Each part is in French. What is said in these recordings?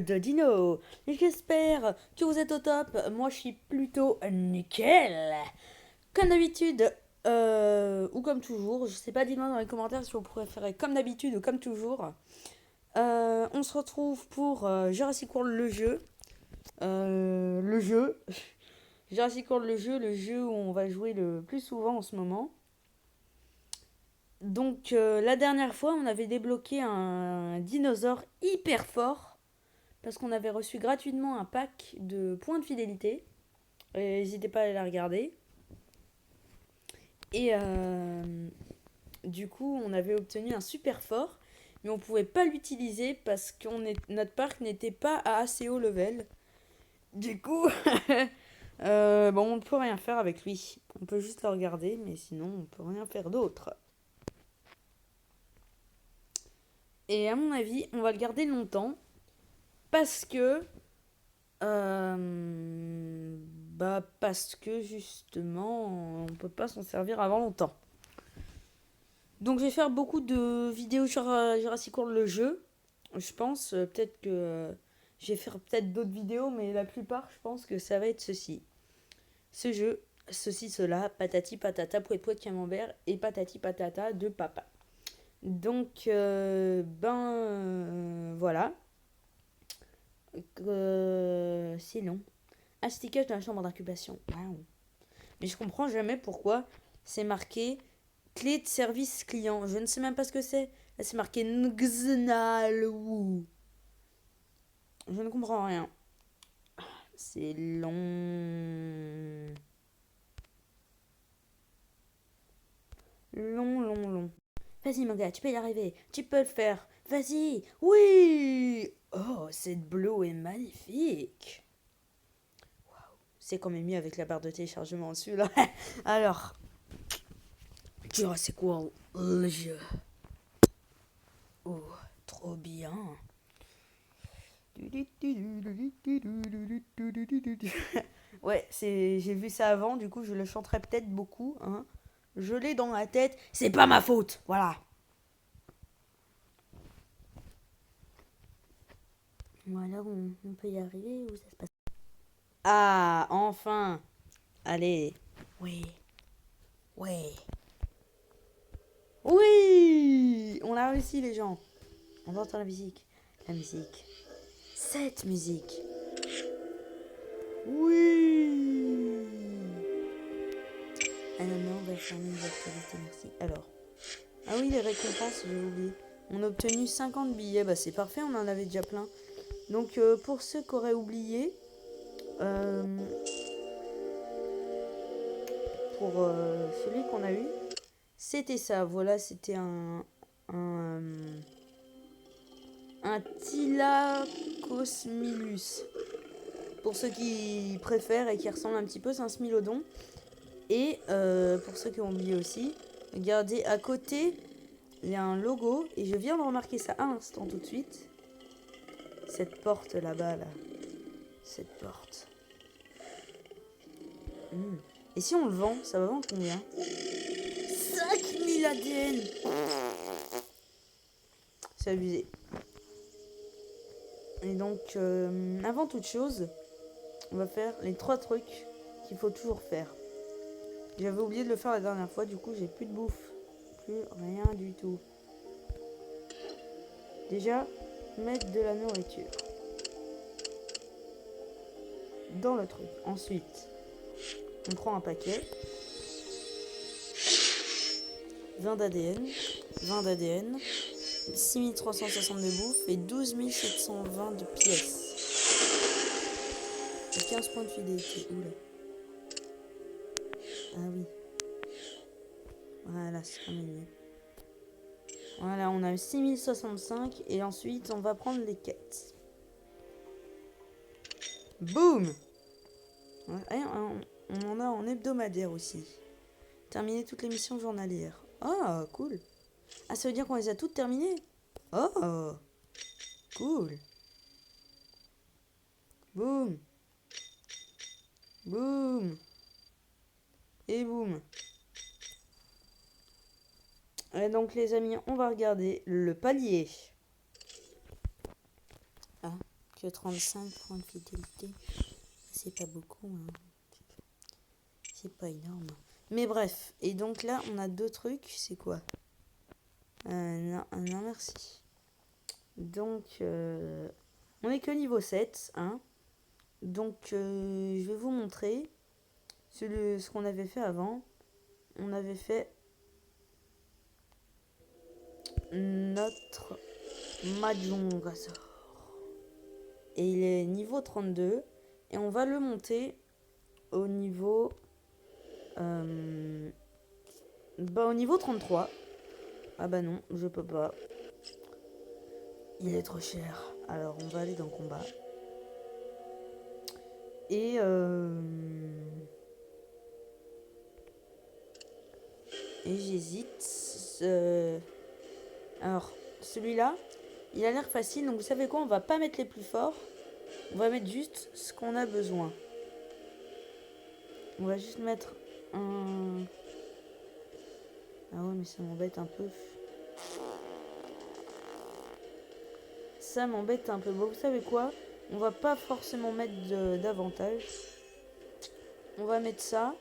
de Dino. J'espère que vous êtes au top. Moi, je suis plutôt nickel. Comme d'habitude, ou comme toujours, je sais pas, dites-moi dans les commentaires si vous préférez comme d'habitude ou comme toujours. On se retrouve pour Jurassic World le jeu. Le jeu. Jurassic World le jeu où on va jouer le plus souvent en ce moment. Donc, la dernière fois, on avait débloqué un dinosaure hyper fort parce qu'on avait reçu gratuitement un pack de points de fidélité. N'hésitez pas à aller la regarder. Et du coup, on avait obtenu un super fort, mais on pouvait pas l'utiliser parce que notre parc n'était pas à assez haut level. Du coup, bon, on ne peut rien faire avec lui. On peut juste le regarder, mais sinon, on peut rien faire d'autre. Et à mon avis, on va le garder longtemps parce que parce que justement, on peut pas s'en servir avant longtemps. Donc je vais faire beaucoup de vidéos sur Jurassic World le jeu. Je pense peut-être que je vais faire peut-être d'autres vidéos, mais la plupart, je pense que ça va être ceci. Ce jeu, ceci, cela, patati patata, pouet pouet camembert et patati patata de papa. Donc, voilà. C'est long. Ah, stickage dans la chambre d'incubation. Waouh. Mais je comprends jamais pourquoi c'est marqué clé de service client. Je ne sais même pas ce que c'est. Là, c'est marqué Ngznalwu. Je ne comprends rien. C'est long. Long, long, long. Vas-y, mon gars, tu peux y arriver. Tu peux le faire. Vas-y. Oui. Oh, cette blow est magnifique. C'est quand même mieux avec la barre de téléchargement dessus, là. Alors, Jurassic World, le jeu. Oh, trop bien. Ouais, j'ai vu ça avant, du coup je le chanterai peut-être beaucoup. Hein. Je l'ai dans la tête, c'est pas ma faute, voilà. Voilà, on peut y arriver ou ça se passe. Ah, enfin. Allez. Oui, oui. Oui, on a réussi les gens. On entend la musique. La musique. Cette musique. Oui. Ah non, non, on va fermer les actualités, merci. Alors. Ah oui, les récompenses, j'ai oublié. On a obtenu 50 billets, bah c'est parfait, on en avait déjà plein. Donc pour ceux qui auraient oublié, euh, pour celui qu'on a eu, c'était ça. Voilà, c'était un Thylacosmilus. Pour ceux qui préfèrent et qui ressemblent un petit peu, c'est un smilodon. Et pour ceux qui ont oublié aussi, regardez à côté, il y a un logo et je viens de remarquer ça à l'instant tout de suite. Cette porte là-bas, là. Cette porte. Et si on le vend, ça va vendre combien? 5000 ADN. C'est abusé. Et donc, avant toute chose, on va faire les 3 trucs qu'il faut toujours faire. J'avais oublié de le faire la dernière fois, du coup j'ai plus de bouffe. Plus rien du tout. Déjà, mettre de la nourriture dans le truc. Ensuite, on prend un paquet. 20 d'ADN. 20 d'ADN. 6360 de bouffe et 12720 de pièces. Et 15 points de fidélité. Oula. Ah oui. Voilà, c'est quand même mieux. Voilà, on a 6065 et ensuite on va prendre les quêtes. Boum. Ouais, on en a en hebdomadaire aussi. Terminer toutes les missions journalières. Oh, cool. Ah, ça veut dire qu'on les a toutes terminées? Oh, cool. Boum. Boum. Et boum. Et donc les amis, on va regarder le palier. Ah, que 35 points de fidélité. C'est pas beaucoup, hein. C'est pas énorme. Mais bref, et donc là, on a 2 trucs. C'est quoi? Non, non, merci. Donc, on est que niveau 7, hein. Donc, je vais vous montrer ce qu'on avait fait avant. On avait fait notre Mahjong. Et il est niveau 32. Et on va le monter au niveau... au niveau 33. Ah bah non, je peux pas. Il est trop cher. Alors on va aller dans combat. Et j'hésite. Alors, celui-là, il a l'air facile. Donc vous savez quoi? On va pas mettre les plus forts. On va mettre juste ce qu'on a besoin. On va juste mettre un... Ah ouais, mais ça m'embête un peu. Ça m'embête un peu. Bon, vous savez quoi? On va pas forcément mettre d'avantage. On va mettre ça.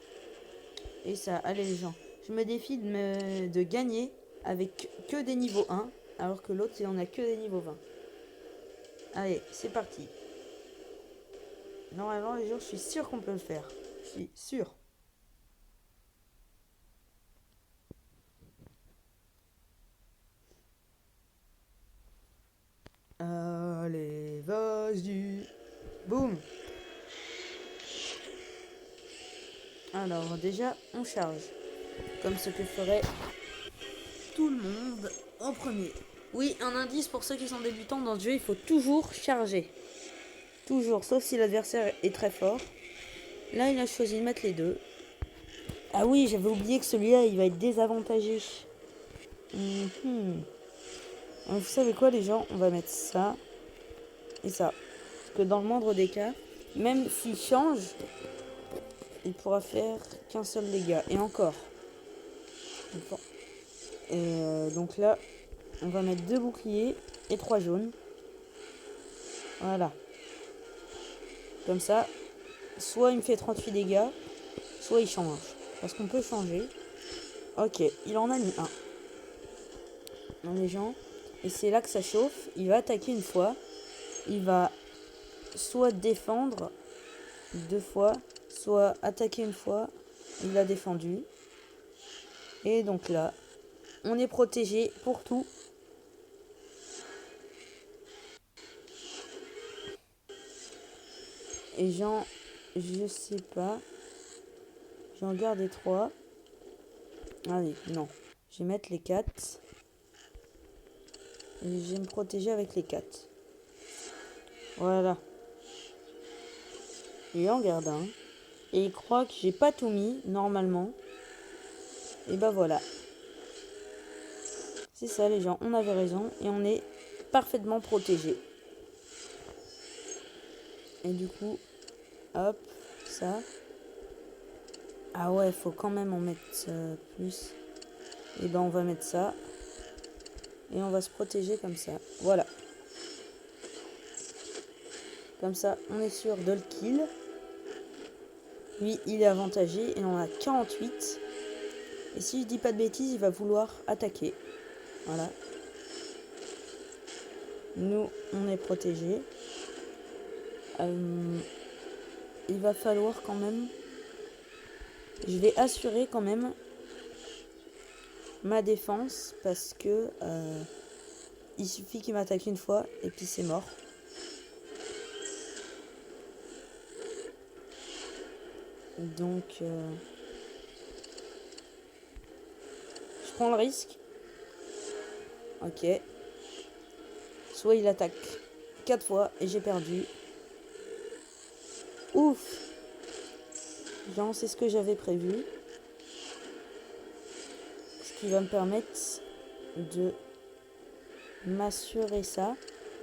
Et ça. Allez les gens. Je me défie de gagner avec que des niveaux 1. Alors que l'autre, il en a que des niveaux 20. Allez, c'est parti. Normalement, les gens, je suis sûr qu'on peut le faire. Je suis sûr. Allez, vas-y. Boum. Alors, déjà, on charge. Comme ce que ferait tout le monde en premier. Oui, un indice pour ceux qui sont débutants dans le jeu, il faut toujours charger. Toujours, sauf si l'adversaire est très fort. Là, il a choisi de mettre les deux. Ah oui, j'avais oublié que celui-là, il va être désavantagé. Vous savez quoi, les gens? On va mettre ça et ça. Parce que dans le moindre des cas, même s'il change, il pourra faire qu'un seul dégât. Et encore. Et donc là, on va mettre 2 boucliers et 3 jaunes. Voilà. Comme ça, soit il me fait 38 dégâts, soit il change. Parce qu'on peut changer. Ok, il en a mis un. Non, les gens. Et c'est là que ça chauffe. Il va attaquer une fois. Il va soit défendre 2 fois, soit attaquer une fois. Il a défendu. Et donc là, on est protégé pour tout. Et je sais pas. J'en garde 3. Allez, non. Je vais mettre les 4. Et je vais me protéger avec les 4. Voilà. Il en garde un. Et il croit que j'ai pas tout mis, normalement. Et bah voilà. C'est ça les gens, on avait raison. Et on est parfaitement protégé. Et du coup, hop, ça. Ah ouais, faut quand même en mettre plus. Et ben on va mettre ça. Et on va se protéger comme ça. Voilà. Comme ça, on est sûr de le kill. Lui, il est avantagé et on a 48. Et si je dis pas de bêtises, il va vouloir attaquer. Voilà. Nous, on est protégé. Il va falloir quand même... Je vais assurer quand même ma défense parce que il suffit qu'il m'attaque une fois et puis c'est mort. Donc je prends le risque. Ok. Soit il attaque 4 fois et j'ai perdu. Ouf. Genre c'est ce que j'avais prévu. Ce qui va me permettre de m'assurer ça.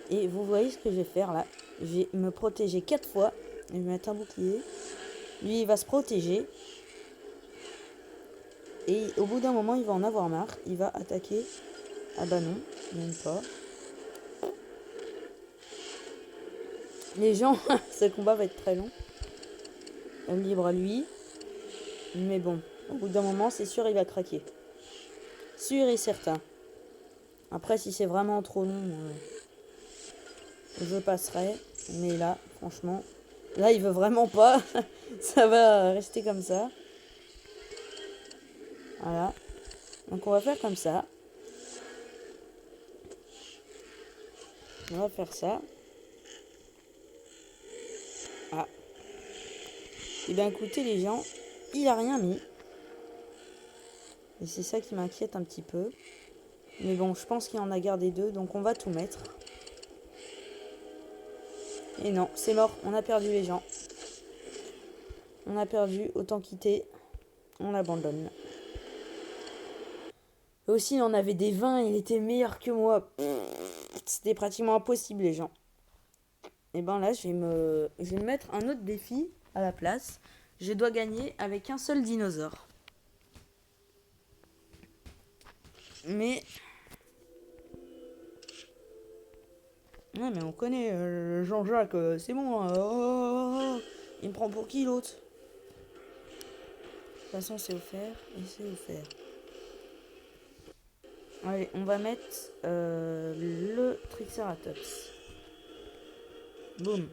Et vous voyez ce que je vais faire là. Je vais me protéger 4 fois. Je vais mettre un bouclier. Lui il va se protéger. Et au bout d'un moment il va en avoir marre. Il va attaquer. Ah bah non, même pas. Les gens, ce combat va être très long. Libre à lui. Mais bon, au bout d'un moment, c'est sûr, il va craquer. Sûr et certain. Après, si c'est vraiment trop long, je passerai. Mais là, franchement, là, il veut vraiment pas. Ça va rester comme ça. Voilà. Donc, on va faire comme ça. On va faire ça. Ah. Et bien, écoutez, les gens, il a rien mis. Et c'est ça qui m'inquiète un petit peu. Mais bon, je pense qu'il en a gardé 2, donc on va tout mettre. Et non, c'est mort, on a perdu les gens. On a perdu, autant quitter. On abandonne. Aussi, il en avait des 20, il était meilleur que moi. C'était pratiquement impossible, les gens. Et ben là, je vais me mettre un autre défi à la place. Je dois gagner avec un seul dinosaure. Mais... Ouais, mais on connaît Jean-Jacques, c'est bon. Oh, il me prend pour qui l'autre? De toute façon, c'est offert et c'est offert. Allez, on va mettre le Triceratops. Boum.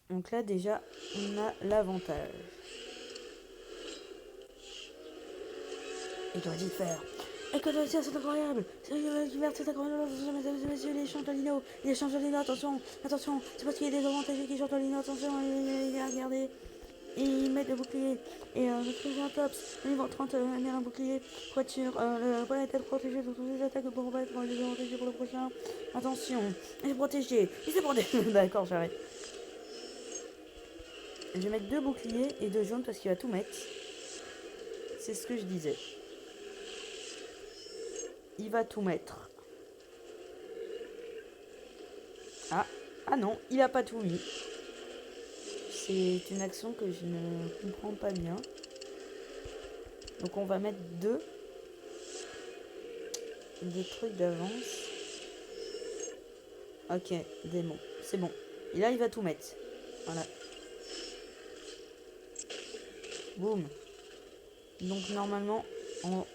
Donc là déjà on a l'avantage. Il doit y faire. Écoute, c'est incroyable. C'est incroyable. Mesdames et messieurs, les Chantalino. Les Chantalino, attention. Attention. C'est parce qu'il y a des avantagés qui Chantalino. Attention, regardez. Et ils mettent le bouclier. Et le Triceratops, niveau 30, met un bouclier. Pour être sûr, le point est protégé de toutes les attaques pour combattre les avantagés pour le prochain. Attention. Il est protégé. Il s'est protégé. D'accord, j'arrête. Je vais mettre 2 boucliers et 2 jaunes parce qu'il va tout mettre. C'est ce que je disais. Il va tout mettre. Ah non, il a pas tout mis. C'est une action que je ne comprends pas bien. Donc on va mettre 2 trucs d'avance. Ok, démon. C'est bon. Et là, il va tout mettre. Voilà. Boum. Donc normalement, en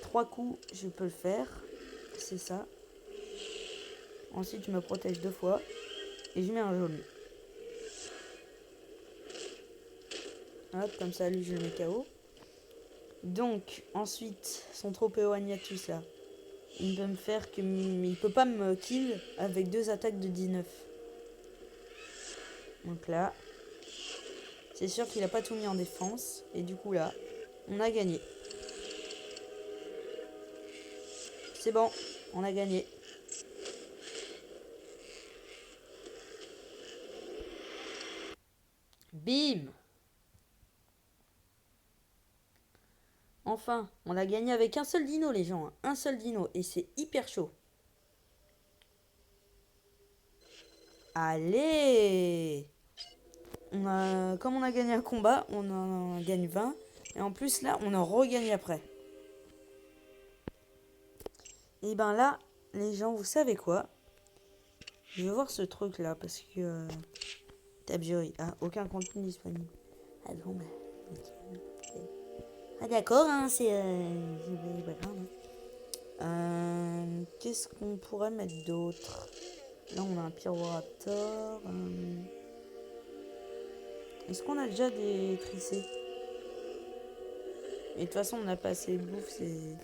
3 coups, je peux le faire. C'est ça. Ensuite, je me protège 2 fois. Et je mets un jaune. Hop, comme ça, lui, je le mets KO. Donc, ensuite, son Tropeoagnatus, là. Il peut me faire que... Il peut pas me kill avec 2 attaques de 19. Donc là... C'est sûr qu'il a pas tout mis en défense. Et du coup, là, on a gagné. C'est bon, on a gagné. Bim! Enfin, on a gagné avec un seul dino, les gens. Un seul dino. Et c'est hyper chaud. Allez! Comme on a gagné un combat, on en gagne 20. Et en plus, là, on en regagne après. Et ben là, les gens, vous savez quoi? Je vais voir ce truc-là, parce que... Tab jury. Ah, aucun contenu disponible. Ah bon, bah... Okay. Ah d'accord, hein, c'est... pas grave, hein. Qu'est-ce qu'on pourrait mettre d'autre? Là, on a un Pyroraptor. Est-ce qu'on a déjà des tricés? Et de toute façon, on n'a pas assez de bouffe, c'est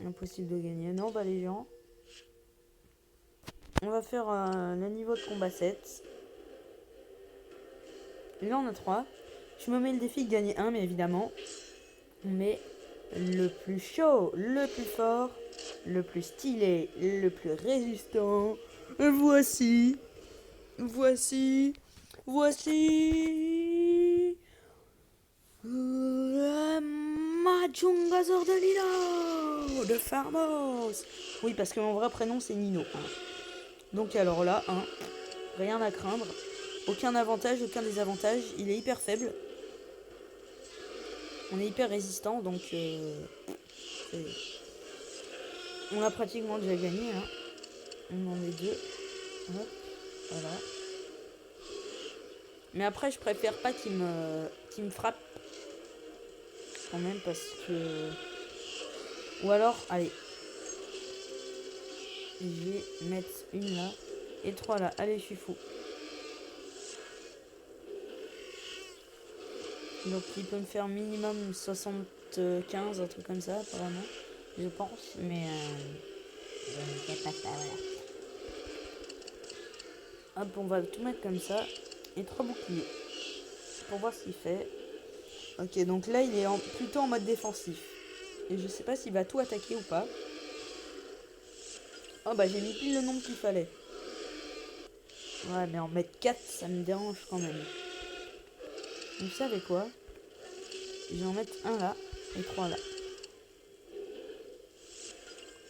impossible de gagner. Non, bah les gens, on va faire le niveau de combat 7. Là, on a 3. Je me mets le défi de gagner 1, mais évidemment. Mais le plus chaud, le plus fort, le plus stylé, le plus résistant. Voici le Majungazor de Nino de Farmos. Oui, parce que mon vrai prénom c'est Nino. Hein. Donc alors là, hein, rien à craindre. Aucun avantage, aucun désavantage. Il est hyper faible. On est hyper résistant, donc on a pratiquement déjà gagné. Hein. On en est 2. Hop, voilà. Mais après, je préfère pas qu'il me frappe. Quand même, parce que... Ou alors, allez. Je vais mettre une là. Et 3 là. Allez, je suis fou. Donc, il peut me faire minimum 75, un truc comme ça, apparemment. Je pense. Mais... je ne sais pas ça, voilà. Hop, on va tout mettre comme ça. Et 3 boucliers. Pour voir ce qu'il fait. Ok, donc là, il est plutôt en mode défensif. Et je sais pas s'il va tout attaquer ou pas. Oh bah j'ai mis pile le nombre qu'il fallait. Ouais, mais en mettre 4, ça me dérange quand même. Vous savez quoi? Je vais en mettre un là et 3 là.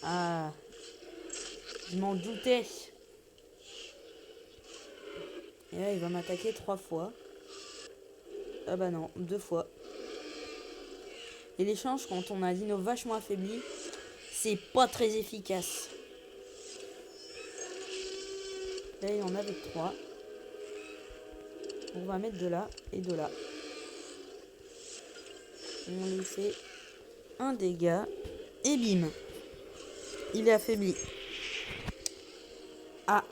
Ah, je m'en doutais. Et là, il va m'attaquer 3 fois. Ah bah non, 2 fois. Et l'échange, quand on a dino vachement affaibli, c'est pas très efficace. Là, il en avait 3. On va mettre de là et de là. On lui fait un dégât. Et bim. Il est affaibli. Ah.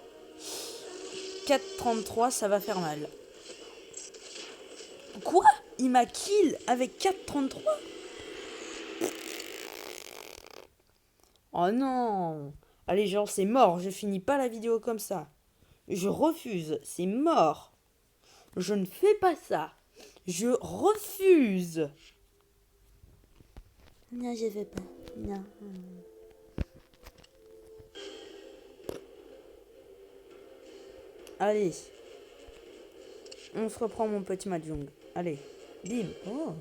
4,33, ça va faire mal. Quoi? Il m'a kill avec 4,33? Oh non. Allez, genre, c'est mort. Je finis pas la vidéo comme ça. Je refuse. C'est mort. Je ne fais pas ça. Je refuse. Non, je fais pas. Non. Allez. On se reprend mon petit mahjong. Allez. Bim. Oh.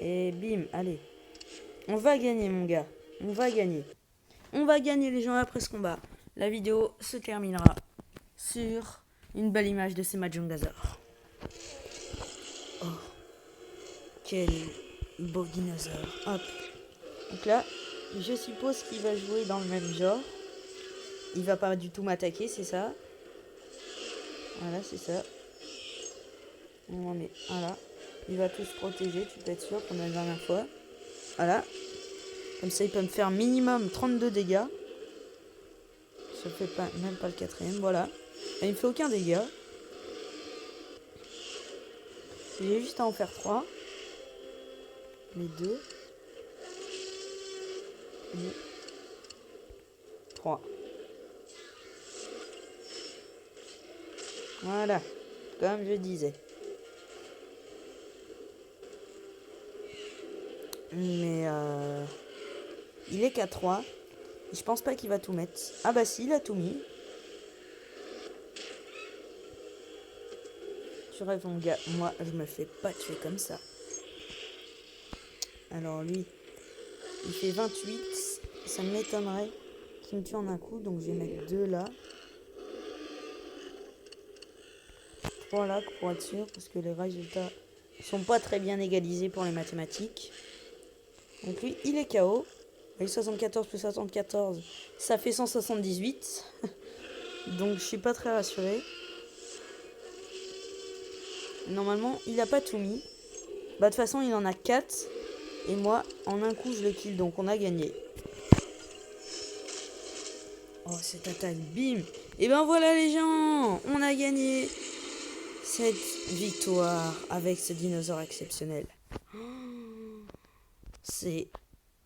Et bim. Allez. On va gagner, mon gars. On va gagner. On va gagner les gens après ce combat. La vidéo se terminera sur une belle image de ces mahjong d'Azor. Oh. Quel beau dinosaure. Hop. Donc là, je suppose qu'il va jouer dans le même genre. Il va pas du tout m'attaquer, c'est ça. Voilà, c'est ça. On en est un là. Il va tous protéger, tu peux être sûr, comme la dernière fois. Voilà. Comme ça, il peut me faire minimum 32 dégâts. Ça fait pas, même pas le 4ème, voilà. Et il me fait aucun dégât. J'ai juste à en faire 3. Les 2. Et 3. Voilà. Comme je disais. Mais il est qu'à 3. Je pense pas qu'il va tout mettre. Ah bah si, il a tout mis. Je rêve mon gars. Moi, je me fais pas tuer comme ça. Alors lui, il fait 28. Ça m'étonnerait qu'il me tue en un coup. Donc je vais mettre 2 là. 3 là pour être sûr. Parce que les résultats sont pas très bien égalisés pour les mathématiques. Donc lui, il est KO. Avec 74 plus 74, ça fait 178. Donc je suis pas très rassuré. Normalement, il a pas tout mis. Bah de toute façon, il en a 4. Et moi, en un coup, je le kill. Donc on a gagné. Oh, cette attaque, bim. Et ben voilà les gens, on a gagné cette victoire avec ce dinosaure exceptionnel. C'est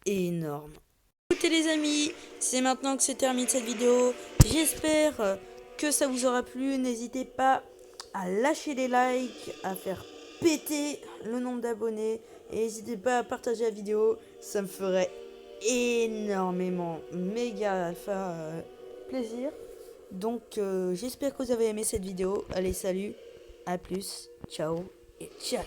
énorme. Écoutez les amis, c'est maintenant que se termine cette vidéo. J'espère que ça vous aura plu. N'hésitez pas à lâcher les likes, à faire péter le nombre d'abonnés. Et n'hésitez pas à partager la vidéo. Ça me ferait énormément, méga alpha plaisir. Donc j'espère que vous avez aimé cette vidéo. Allez, salut, à plus, ciao et ciao.